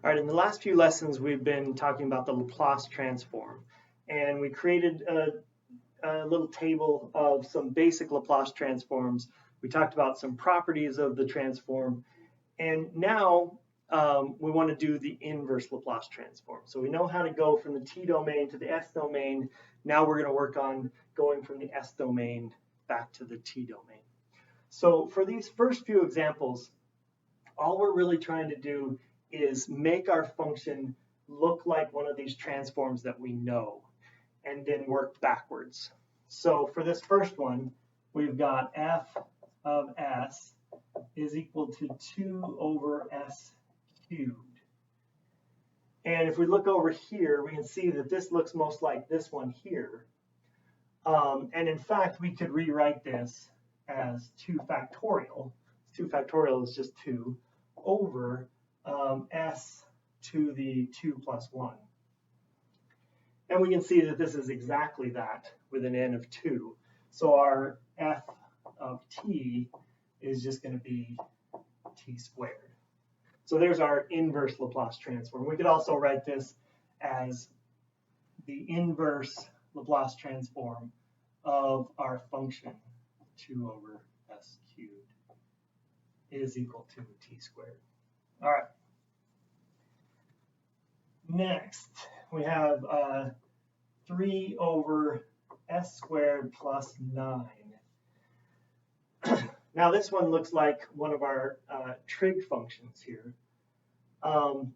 All right, in the last few lessons, we've been talking about the Laplace transform, and we created a little table of some basic Laplace transforms. We talked about some properties of the transform, and now we want to do the inverse Laplace transform. So we know how to go from the t domain to the s domain. Now we're going to work on going from the s domain back to the t domain. So for these first few examples, all we're really trying to do is make our function look like one of these transforms that we know, and then work backwards. So for this first one, we've got f of s is equal to 2 over s cubed. And if we look over here, we can see that this looks most like this one here. And in fact, we could rewrite this as 2 factorial. 2 factorial is just 2 over s to the 2 plus 1. And we can see that this is exactly that with an n of 2. So our f of t is just going to be t squared. So there's our inverse Laplace transform. We could also write this as the inverse Laplace transform of our function 2 over s cubed is equal to t squared. All right. Next, we have 3 over s squared plus 9. Now this one looks like one of our trig functions here. But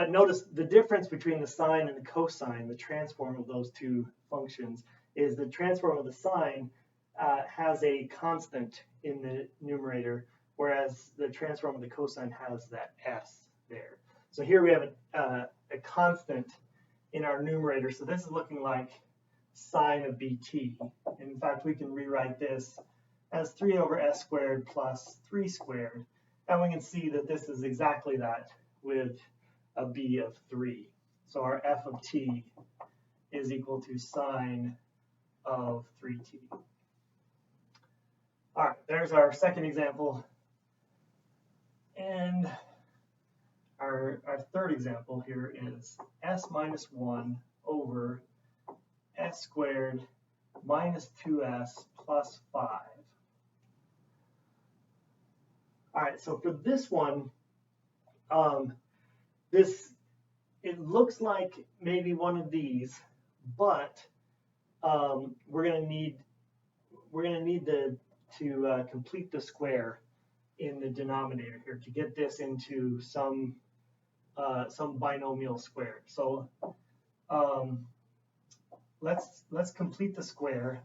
notice the difference between the sine and the cosine, the transform of those two functions, is the transform of the sine has a constant in the numerator, whereas the transform of the cosine has that s there. So here we have a constant in our numerator. So this is looking like sine of bt. In fact, we can rewrite this as 3 over s squared plus 3 squared. And we can see that this is exactly that with a b of 3. So our f of t is equal to sine of 3t. All right, there's our second example. And our third example here is s minus 1 over s squared minus 2s plus 5. All right, so for this one, it looks like maybe one of these, but we're going to need to complete the square in the denominator here to get this into some binomial squared. So let's complete the square.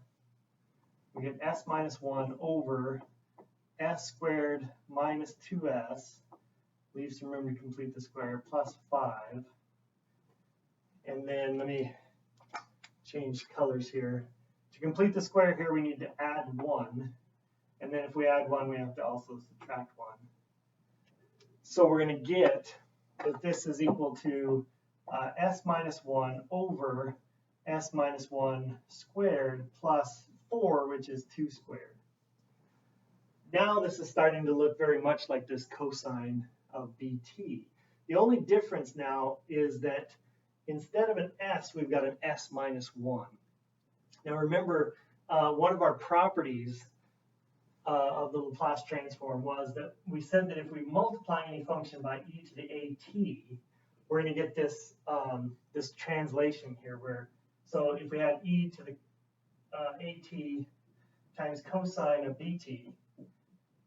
We get s minus 1 over s squared minus 2s, leave some room to complete the square, plus 5. And then let me change colors here. To complete the square here, we need to add 1. And then if we add 1, we have to also subtract 1. So we're going to get that this is equal to s minus 1 over s minus 1 squared plus 4, which is 2 squared. Now this is starting to look very much like this cosine of bt. The only difference now is that instead of an s, we've got an s minus 1. Now remember, one of our properties of the Laplace transform was that we said that if we multiply any function by e to the at, we're going to get this this translation here where, so if we had e to the at times cosine of bt,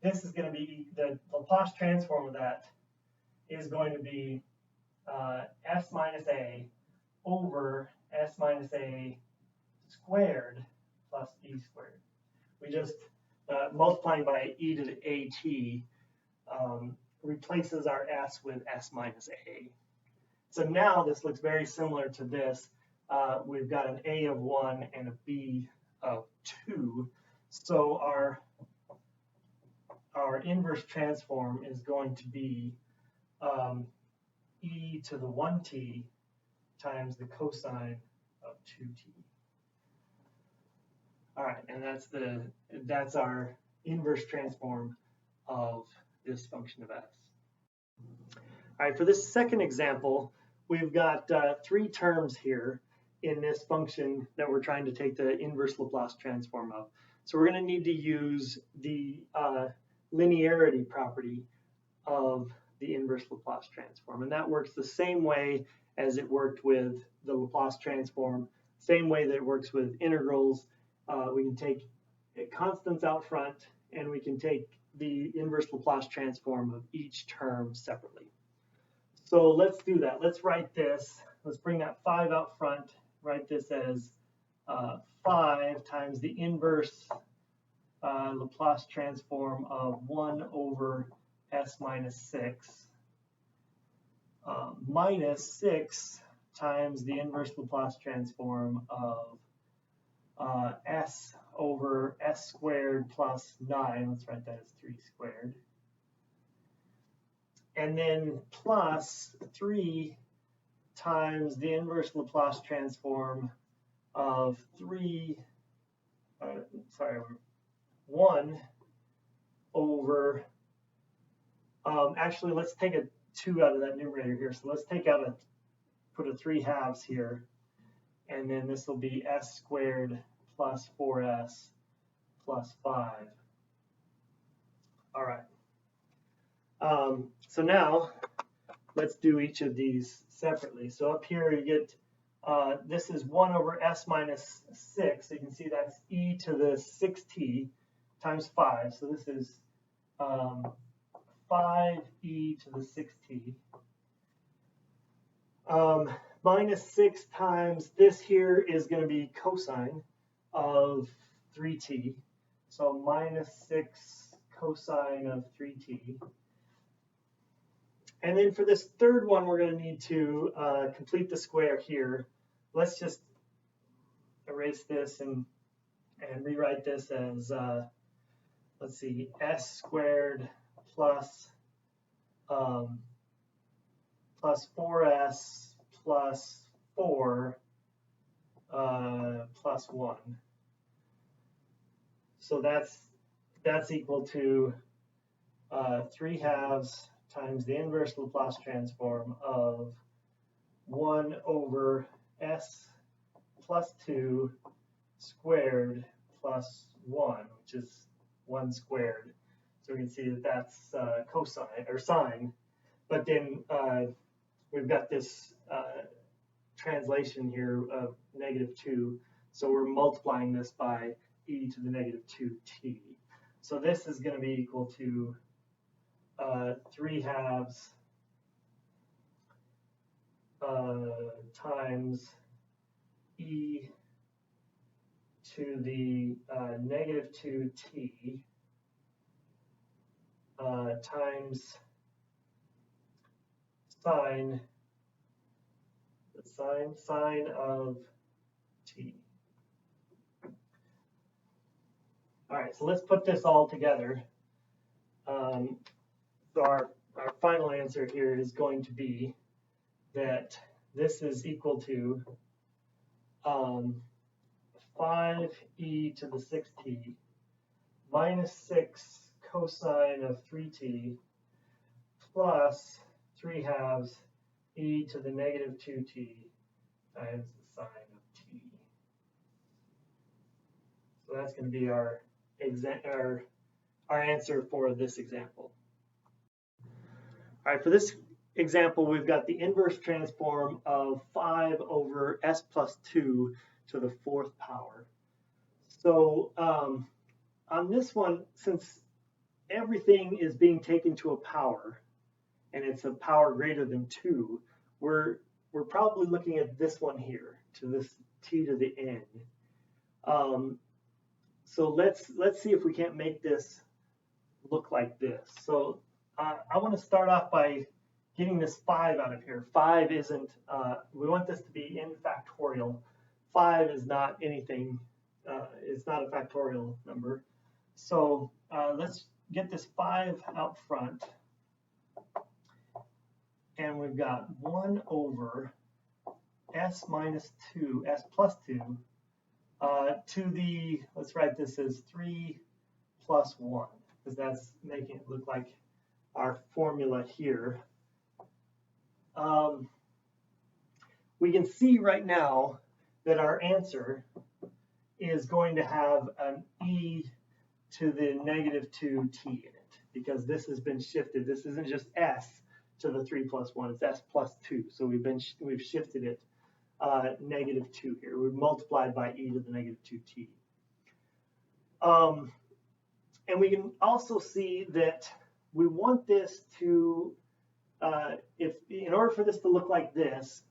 this is going to be, the Laplace transform of that is going to be s minus a over s minus a squared plus e squared. We just multiplying by e to the at replaces our s with s minus a. So now this looks very similar to this. We've got an a of 1 and a b of 2. So our inverse transform is going to be e to the 1t times the cosine of 2t. All right, and that's our inverse transform of this function of f. All right, for this second example, we've got three terms here in this function that we're trying to take the inverse Laplace transform of. So we're going to need to use the linearity property of the inverse Laplace transform. And that works the same way as it worked with the Laplace transform, same way that it works with integrals. We can take constants out front, and we can take the inverse Laplace transform of each term separately. So let's do that. Let's write this. Let's bring that 5 out front. Write this as 5 times the inverse Laplace transform of 1 over s minus 6 minus 6 times the inverse Laplace transform of s over s squared plus 9. Let's write that as 3 squared. And then plus 3 times the inverse Laplace transform of 1 over, actually let's take a 2 out of that numerator here. So let's take out put a 3/2 here, and then this will be s squared plus 4s plus 5. All right. So now let's do each of these separately. So up here you get, this is 1 over s minus 6. So you can see that's e to the 6t times 5. So this is 5e to the 6t. Minus 6 times this here is going to be cosine of 3t. So minus 6 cosine of 3t. And then for this third one, we're going to need to complete the square here. Let's just erase this and rewrite this as, let's see, s squared plus 4s plus 4 plus 1. So that's equal to 3/2 times the inverse Laplace transform of 1 over s plus 2 squared plus 1, which is 1 squared. So we can see that that's cosine or sine. But then we've got this translation here of -2. So we're multiplying this by e to the -2t. So this is going to be equal to 3/2 times e to the -2t times sine of t. All right, so let's put this all together. So our final answer here is going to be that this is equal to 5e to the 6t minus 6 cosine of 3t plus 3/2 e to the -2t times the sine of t. So that's going to be our answer for this example. All right, for this example, we've got the inverse transform of 5 over s plus 2 to the 4th power. So on this one, since everything is being taken to a power, and it's a power greater than 2, we're probably looking at this one here, to this t to the n. So let's see if we can't make this look like this. So I want to start off by getting this 5 out of here. 5 isn't, we want this to be in factorial. 5 is not anything, it's not a factorial number. So let's get this 5 out front. And we've got 1 over s minus 2, s plus 2, to the, let's write this as 3 plus 1, because that's making it look like our formula here. we can see right now that our answer is going to have an e to the negative 2t in it, because this has been shifted. This isn't just s to the 3 plus 1, it's s plus 2. So we've shifted it negative 2 here. We've multiplied by e to the negative 2t. And we can also see that we want this to, if in order for this to look like this,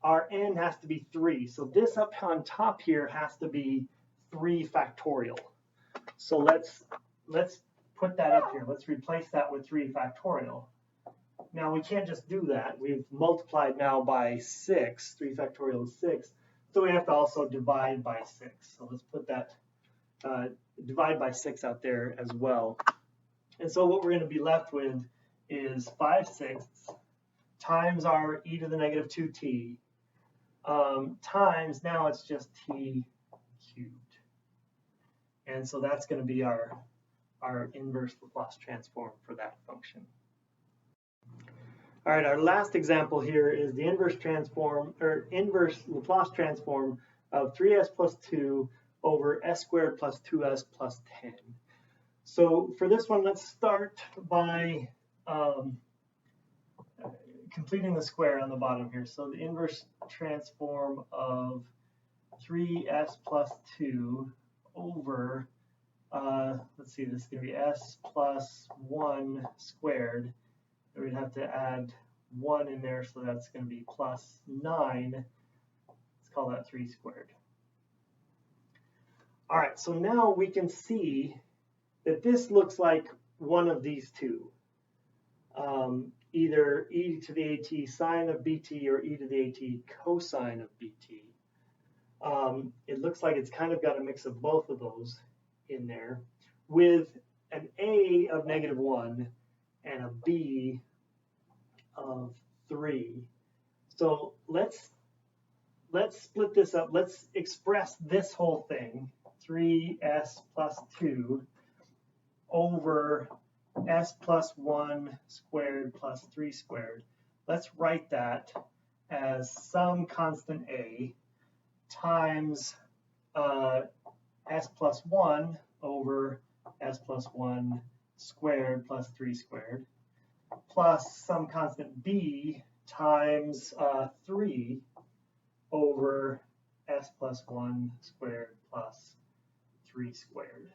our n has to be 3. So this up on top here has to be 3 factorial. So let's put that up here. Let's replace that with 3 factorial. Now we can't just do that. We've multiplied now by 6. 3 factorial is 6. So we have to also divide by 6. So let's put that divide by 6 out there as well. And so what we're going to be left with is 5/6 times our e to the negative 2t times, now it's just t cubed. And so that's going to be our inverse Laplace transform for that function. All right, our last example here is the inverse transform, or inverse Laplace transform of 3s plus 2 over s squared plus 2s plus 10. So for this one, let's start by completing the square on the bottom here. So the inverse transform of 3s plus 2 over, let's see, this is going to be s plus 1 squared. And we'd have to add 1 in there, so that's going to be plus 9. Let's call that 3 squared. All right, so now we can see that this looks like one of these two. Either e to the at sine of bt or e to the at cosine of bt. It looks like it's kind of got a mix of both of those in there, with an a of -1 and a b of 3. So let's split this up. Let's express this whole thing, 3s plus 2 over s plus 1 squared plus 3 squared. Let's write that as some constant a times s plus 1 over s plus 1 squared plus 3 squared, plus some constant b times 3 over s plus 1 squared plus 3 squared.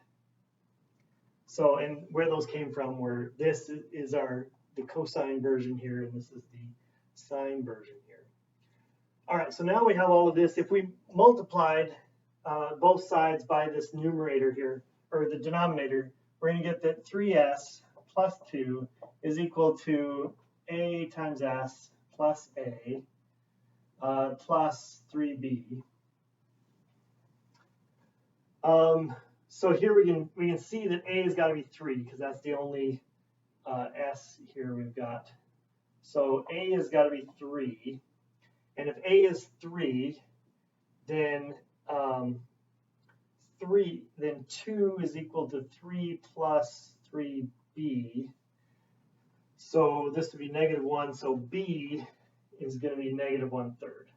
So, and where those came from were, this is the cosine version here, and this is the sine version here. All right, so now we have all of this. If we multiplied both sides by this numerator here, or the denominator, we're going to get that 3s plus 2 is equal to a times s plus a plus 3b. So here we can see that a has got to be 3, because that's the only s here we've got. So a has got to be 3, and if a is 3, then 2 is equal to 3 plus 3b. So this would be -1. So b is going to be -1/3.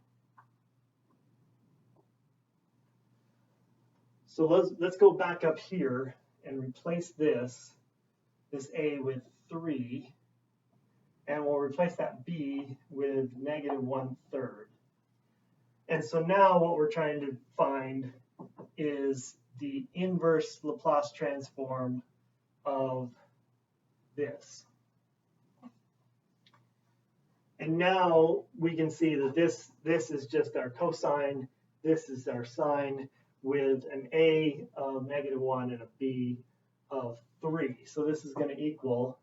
So let's go back up here and replace this a with 3, and we'll replace that b with -1/3. And so now what we're trying to find is the inverse Laplace transform of this. And now we can see that this is just our cosine, this is our sine, with an a of -1 and a b of 3. So this is going to equal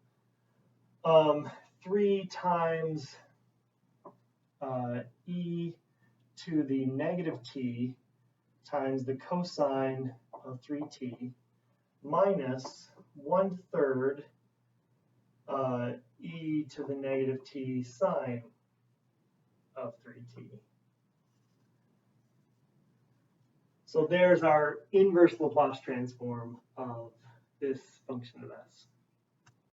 3 times e to the -t times the cosine of 3t minus 1/3 e to the -t sine of 3t. So there's our inverse Laplace transform of this function of s.